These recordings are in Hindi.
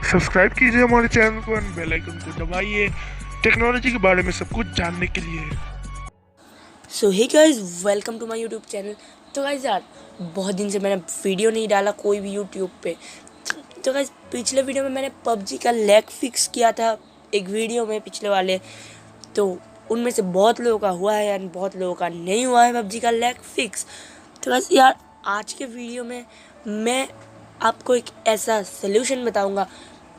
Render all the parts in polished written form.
सब्सक्राइब कीजिए हमारे चैनल को एंड बेल आइकन को दबाइए टेक्नोलॉजी के बारे में सब कुछ जानने के लिए। So hey guys, welcome to my YouTube channel. तो गाइस यार, बहुत दिन से मैंने वीडियो नहीं डाला कोई भी यूट्यूब पे। तो गाइस, पिछले वीडियो में मैंने पबजी का लैग फिक्स किया था एक वीडियो में, पिछले वाले। तो उनमें से बहुत लोगों का हुआ है एंड बहुत लोगों का नहीं हुआ है पबजी का लैग फिक्स। तो गाइस यार, आज के वीडियो में मैं आपको एक ऐसा सलूशन बताऊंगा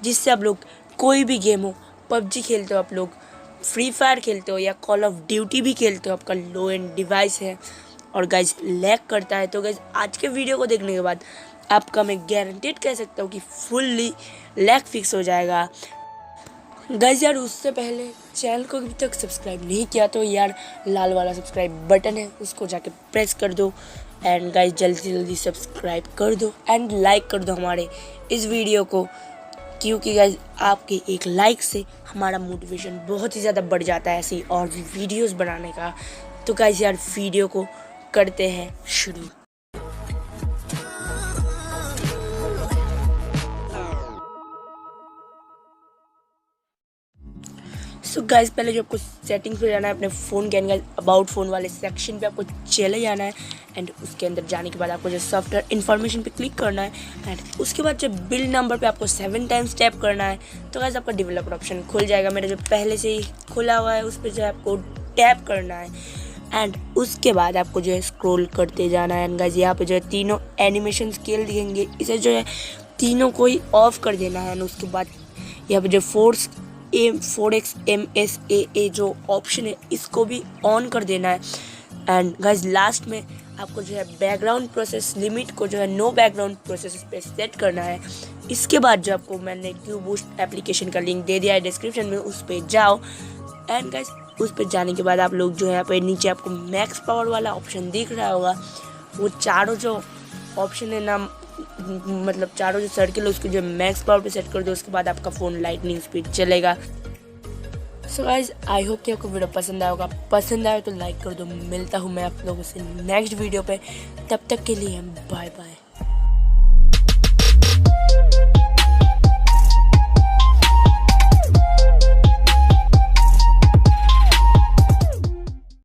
जिससे आप लोग कोई भी गेम हो, पबजी खेलते हो आप लोग, फ्री फायर खेलते हो या कॉल ऑफ ड्यूटी भी खेलते हो, आपका लो एंड डिवाइस है और गाइज लैग करता है, तो गाइज आज के वीडियो को देखने के बाद आपका मैं गारंटेड कह सकता हूँ कि फुल्ली लैग फिक्स हो जाएगा। गाइज यार, उससे पहले चैनल को अभी तक सब्सक्राइब नहीं किया तो यार लाल वाला सब्सक्राइब बटन है, उसको जाके प्रेस कर दो एंड गाइज जल्दी जल्दी सब्सक्राइब कर दो एंड लाइक कर दो हमारे इस वीडियो को, क्योंकि गाइज आपके एक लाइक से हमारा मोटिवेशन बहुत ही ज़्यादा बढ़ जाता है ऐसी और भी वीडियोस बनाने का। तो गाइज यार, वीडियो को करते हैं शुरू। सो गाइज, पहले जो आपको सेटिंग्स पे जाना है अपने फ़ोन के अंदर, अबाउट फ़ोन वाले सेक्शन पे आपको चले जाना है एंड उसके अंदर जाने के बाद आपको जो सॉफ्टवेयर इन्फॉर्मेशन पे क्लिक करना है एंड उसके बाद जो बिल्ड नंबर पे आपको 7 टाइम्स टैप करना है। तो गाइज आपका डेवलपर ऑप्शन खुल जाएगा, मेरा जो पहले से ही खुला हुआ है उस पर जो है आपको टैप करना है एंड उसके बाद आपको जो है स्क्रॉल करते जाना है एंड गाइज यहाँ पे जो है तीनों एनिमेशन स्केल दिखेंगे, इसे जो है तीनों को ही ऑफ कर देना है एंड उसके बाद यहाँ पे जो 4xMSAA जो ऑप्शन है इसको भी ऑन कर देना है एंड गाइज लास्ट में आपको जो है बैकग्राउंड प्रोसेस लिमिट को जो है नो बैकग्राउंड प्रोसेस पे सेट करना है। इसके बाद जो आपको मैंने क्यू बूस्ट एप्लीकेशन का लिंक दे दिया है डिस्क्रिप्शन में, उस पर जाओ एंड गाइज उस पर जाने के बाद आप लोग जो है यहाँ पे नीचे आपको मैक्स पावर वाला ऑप्शन दिख रहा होगा, वो चारों जो ऑप्शन है ना, मतलब चारों जो सर्किल है उसको जो मैक्स पावर पे सेट कर दो, उसके बाद आपका फ़ोन लाइटनिंग स्पीड चलेगा। सो गाइज, आई होप कि आपको वीडियो पसंद आया होगा, पसंद आए तो लाइक कर दो। मिलता हूँ मैं आप लोगों से नेक्स्ट वीडियो पे, तब तक के लिए बाय बाय।